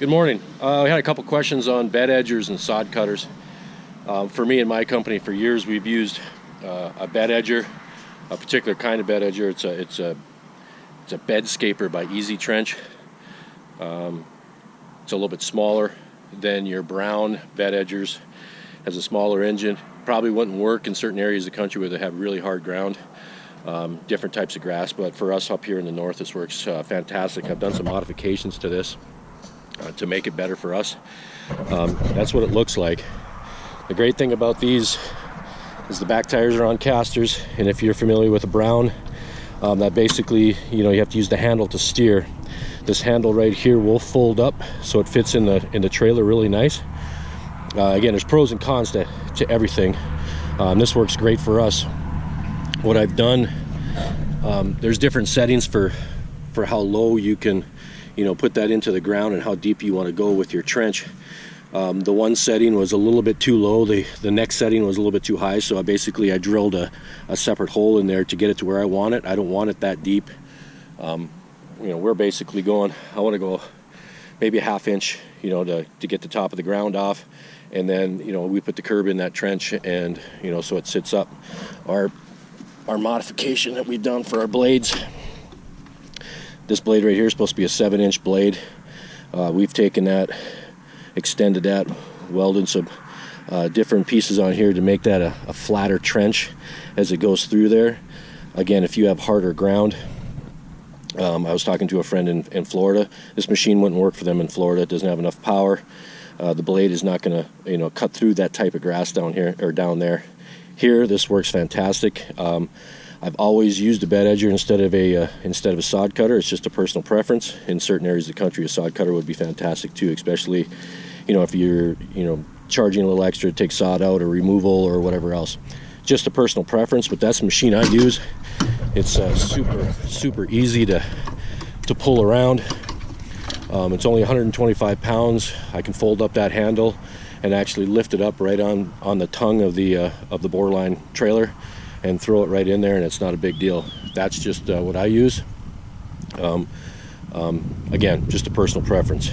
Good morning. We had a couple questions on bed edgers and sod cutters. For me and my company, for years we've used a bed edger, a particular kind of bed edger. It's a bed scaper by Easy Trench. It's a little bit smaller than your brown bed edgers. Has a smaller engine. Probably wouldn't work in certain areas of the country where they have really hard ground, different types of grass. But for us up here in the north, this works fantastic. I've done some modifications to this to make it better for us. That's what it looks like. The great thing about these is the back tires are on casters, and if you're familiar with a brown, that basically, you have to use the handle to steer. This handle right here will fold up so it fits in the trailer really nice. Again, there's pros and cons to everything. This works great for us. What I've done, there's different settings for how low you can put that into the ground and how deep you want to go with your trench. The one setting was a little bit too low. The next setting was a little bit too high, so I drilled a separate hole in there to get it to where I want it. I don't want it that deep. We're basically going, I want to go maybe a ½ inch, to get the top of the ground off, and then we put the curb in that trench, and so it sits up. Our modification that we've done for our blades, this blade right here is supposed to be a 7-inch blade. We've taken that, extended that, welded some different pieces on here to make that a flatter trench as it goes through there. Again, if you have harder ground, I was talking to a friend in Florida. This machine wouldn't work for them in Florida. It doesn't have enough power. The blade is not going to cut through that type of grass down here or down there. Here, this works fantastic. I've always used a bed edger instead of a sod cutter. It's just a personal preference. In certain areas of the country, a sod cutter would be fantastic too, especially if you're charging a little extra to take sod out or removal or whatever else. Just a personal preference, but that's the machine I use. It's super easy to pull around. It's only 125 pounds. I can fold up that handle and actually lift it up right on the tongue of the Boreline trailer and throw it right in there, and it's not a big deal. That's just what I use. Again, just a personal preference.